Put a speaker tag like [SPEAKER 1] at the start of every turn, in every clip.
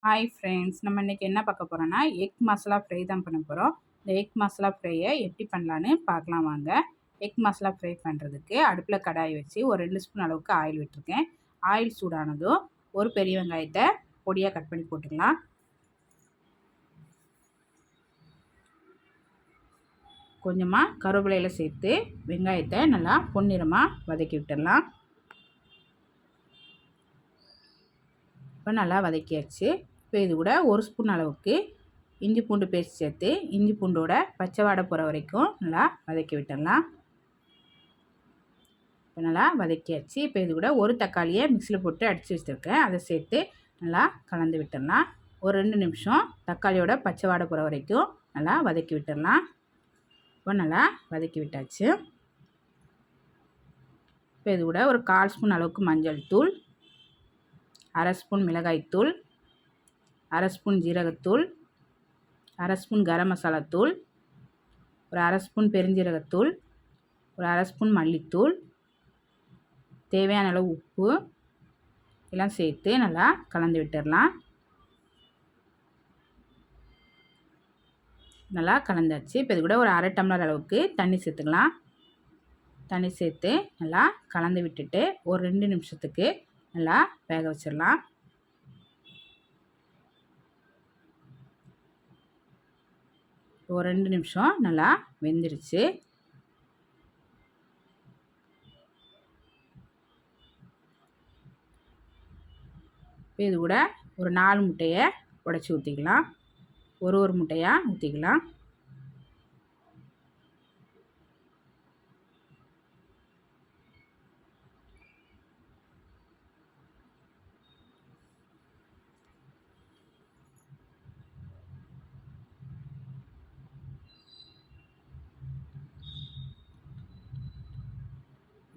[SPEAKER 1] Hi friends, நம்ம இன்றைக்கி என்ன பார்க்க போகிறோன்னா எக் மசாலா ஃப்ரை தான் பண்ண போகிறோம். இந்த எக் மசாலா ஃப்ரையை எப்படி பண்ணலான்னு பார்க்கலாம் வாங்க. எக் மசாலா ஃப்ரை பண்ணுறதுக்கு அடுப்பில் கடாய் வச்சு ஒரு 2 ஸ்பூன் அளவுக்கு ஆயில் விட்டுருக்கேன். ஆயில் சூடானதும் ஒரு பெரிய வெங்காயத்தை பொடியாக கட் பண்ணி போட்டுக்கலாம். கொஞ்சமாக கருவேப்பிலையில் சேர்த்து வெங்காயத்தை நல்லா பொன்னிறமாக வதக்கி விட்டுடலாம். இப்போ நல்லா வதக்கியாச்சு. இப்போ இது கூட ஒரு ஸ்பூன் அளவுக்கு இஞ்சி பூண்டு பேஸ்ட் சேர்த்து இஞ்சி பூண்டோட பச்சை வாடை போகிற வரைக்கும் நல்லா வதக்கி விட்டுடலாம். இப்போ நல்லா வதக்கியாச்சு. இப்போ இது கூட ஒரு தக்காளியை மிக்சியில் போட்டு அடித்து வச்சுருக்கேன், அதை சேர்த்து நல்லா கலந்து விட்டுடலாம். ஒரு 2 நிமிஷம் தக்காளியோட பச்சை வாடை போகிற வரைக்கும் நல்லா வதக்கி விட்டுடலாம். இப்போ நல்லா வதக்கி விட்டாச்சு. இப்போ இது கூட ஒரு 1/4 ஸ்பூன் அளவுக்கு மஞ்சள் தூள், 1/2 ஸ்பூன் மிளகாய்த்தூள், 1/2 ஸ்பூன் ஜீரகத்தூள், 1/2 ஸ்பூன் கரம் மசாலா தூள், ஒரு 1/2 ஸ்பூன் பெருஞ்சீரகத்தூள், ஒரு 1/2 ஸ்பூன் மல்லித்தூள், தேவையான அளவு உப்பு எல்லாம் சேர்த்து நல்லா கலந்து விட்டுடலாம். நல்லா கலந்தாச்சு. இப்போ இது கூட ஒரு 1/2 டம்ளர் அளவுக்கு தண்ணி சேர்த்துக்கலாம். தண்ணி சேர்த்து நல்லா கலந்து விட்டுட்டு ஒரு 2 நிமிஷத்துக்கு நல்லா வேக வச்சிடலாம். ஒரு 2 நிமிஷம் நல்லா வெந்துடுச்சு. இது கூட ஒரு 4 முட்டையை உடைச்சி ஊற்றிக்கலாம். ஒரு முட்டையாக ஊற்றிக்கலாம்.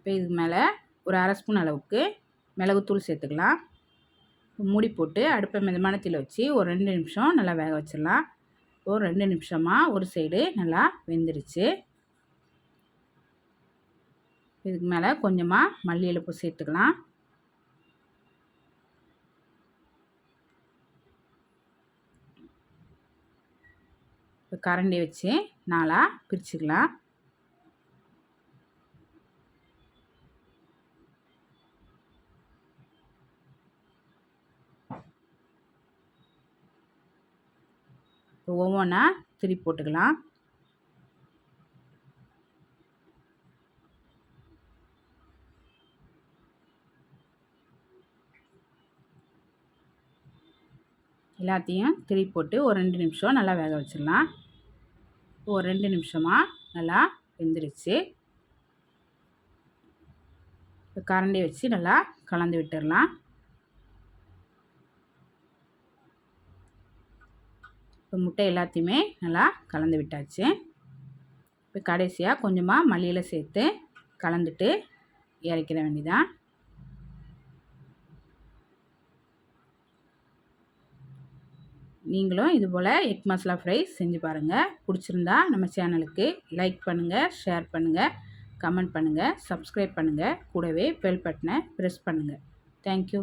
[SPEAKER 1] இப்போ இதுக்கு மேலே ஒரு 1/2 ஸ்பூன் அளவுக்கு மிளகுத்தூள் சேர்த்துக்கலாம். மூடி போட்டு அடுப்பை மிதமான தீயில வச்சு ஒரு 2 நிமிஷம் நல்லா வேக வச்சிடலாம். ஒரு 2 நிமிஷமாக ஒரு சைடு நல்லா வெந்துருச்சு. இதுக்கு மேலே கொஞ்சமாக மல்லி இலை சேர்த்துக்கலாம். இப்போ கரண்டி வச்சு நாலாக பிரிச்சுக்கலாம். இப்போ ஒவ்வொன்றா திருப்பி போட்டுக்கலாம். எல்லாத்தையும் திருப்பி போட்டு ஒரு 2 நிமிஷம் நல்லா வேக வச்சிடலாம். ஒரு 2 நிமிஷமாக நல்லா வெந்துருச்சு. இப்போ கரண்டி வச்சு நல்லா கலந்து விட்டுடலாம். இப்போ முட்டை எல்லாத்தையுமே நல்லா கலந்து விட்டாச்சு. இப்போ கடைசியாக கொஞ்சமாக மல்லியில் சேர்த்து கலந்துட்டு இறக்கிற வேண்டியதான். நீங்களும் இதுபோல் எக் மசாலா ஃப்ரை செஞ்சு பாருங்கள். பிடிச்சிருந்தா நம்ம சேனலுக்கு லைக் பண்ணுங்கள், ஷேர் பண்ணுங்கள், கமெண்ட் பண்ணுங்கள், சப்ஸ்கிரைப் பண்ணுங்கள். கூடவே பெல் பட்டனை ப்ரெஸ் பண்ணுங்கள். தேங்க்யூ.